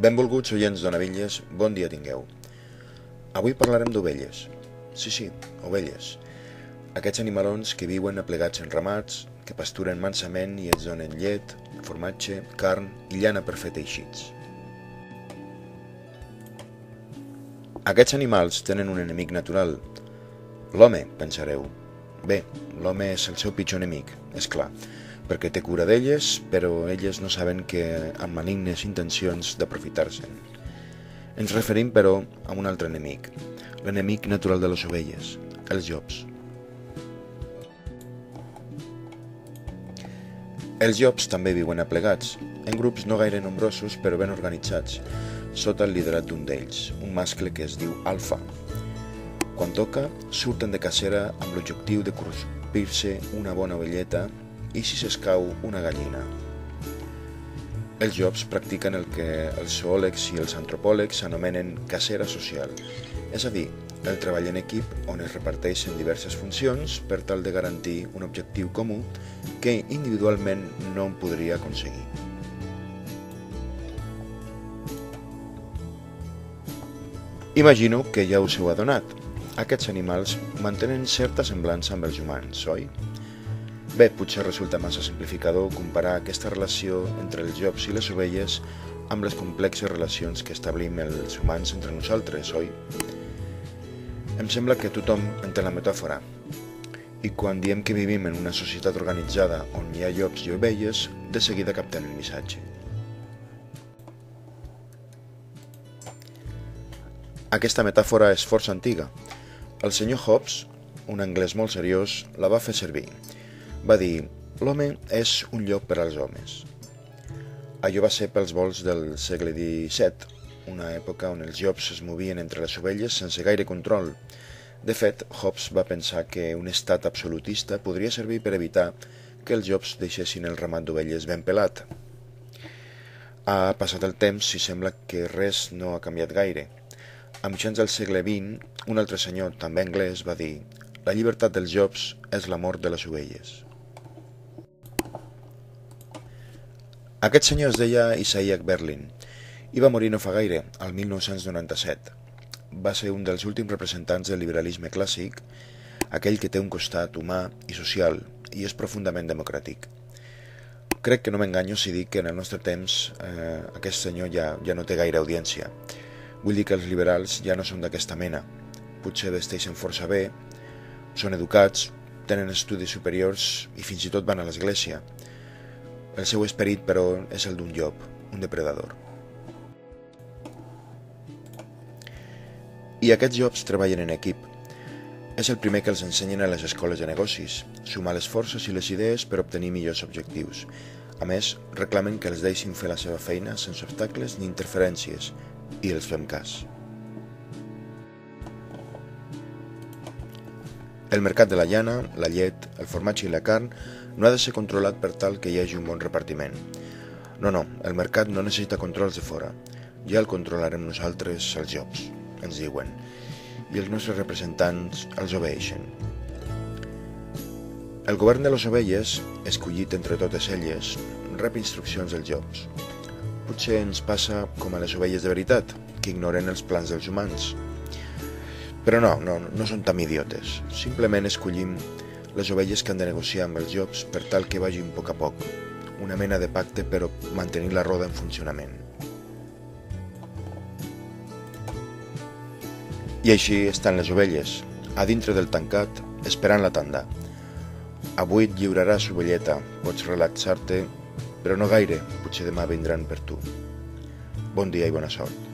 Benvolguts oients d'Onavilles, bon dia tingueu. Avui parlarem d'ovelles. Sí, ovelles. Aquests animalons que viuen aplegats en ramats, que pasturen mansament i ens donen llet, formatge, carn i llana per fer teixits. Aquests animals tenen un enemic natural. L'home, pensareu. Bé, l'home és el seu pitjor enemic, és clar, perquè té cura d'elles, però elles no saben que amb malignes intencions d'aprofitar-se'n. Ens referim, però, a un altre enemic, l'enemic natural de les ovelles, els llops. Els llops també viuen aplegats, en grups no gaire nombrosos però ben organitzats, sota el liderat d'un d'ells, un mascle que es diu alfa. Quan toca, surten de cacera amb l'objectiu de cruspir-se una bona ovelleta i, si s'escau, una gallina. Els llops practiquen el que els zoòlegs i els antropòlegs anomenen cacera social, és a dir, el treball en equip on es reparteixen diverses funcions per tal de garantir un objectiu comú que individualment no en podria aconseguir. Imagino que ja us heu adonat. Aquests animals mantenen certa semblança amb els humans, oi? Bé, potser resulta massa simplificador comparar aquesta relació entre els llops i les ovelles amb les complexes relacions que establim els humans entre nosaltres, oi? Em sembla que tothom entén la metàfora. I quan diem que vivim en una societat organitzada on hi ha llops i ovelles, de seguida captem el missatge. Aquesta metàfora és força antiga. El senyor Hobbes, un anglès molt seriós, la va fer servir. Va dir, l'home és un llop per als homes. Allò va ser pels volts del segle XVII, una època on els llops es movien entre les ovelles sense gaire control. De fet, Hobbes va pensar que un estat absolutista podria servir per evitar que els llops deixessin el ramat d'ovelles ben pelat. Ha passat el temps i sembla que res no ha canviat gaire. A mitjans del segle XX, un altre senyor, també anglès, va dir «La llibertat dels llops és la mort de les ovelles». Aquest senyor es deia Isaiah Berlin i va morir no fa gaire, al 1997. Va ser un dels últims representants del liberalisme clàssic, aquell que té un costat humà i social i és profundament democràtic. Crec que no m'enganyo si dic que en el nostre temps aquest senyor ja no té gaire audiència. Vull dir que els liberals ja no són d'aquesta mena. Potser vesteixen força bé, són educats, tenen estudis superiors i fins i tot van a l'església. El seu esperit, però, és el d'un llop, un depredador. I aquests llops treballen en equip. És el primer que els ensenyen a les escoles de negocis, sumar les forces i les idees per obtenir millors objectius. A més, reclamen que els deixin fer la seva feina sense obstacles ni interferències, i els fem cas. El mercat de la llana, la llet, el formatge i la carn no ha de ser controlat per tal que hi hagi un bon repartiment. No, el mercat no necessita controls de fora. Ja el controlarem nosaltres, els llops, ens diuen, i els nostres representants els obeeixen. El govern de les ovelles, escollit entre totes elles, rep instruccions dels llops. Potser ens passa com a les ovelles de veritat, que ignoren els plans dels humans. Però no són tan idiotes. Simplement escollim les ovelles que han de negociar amb els llops per tal que vagin a poc. Una mena de pacte però mantenint la roda en funcionament. I així estan les ovelles, a dintre del tancat, esperant la tanda. Avui et lliuraràs ovelleta, pots relaxar-te, però no gaire, potser demà vindran per tu. Bon dia i bona sort.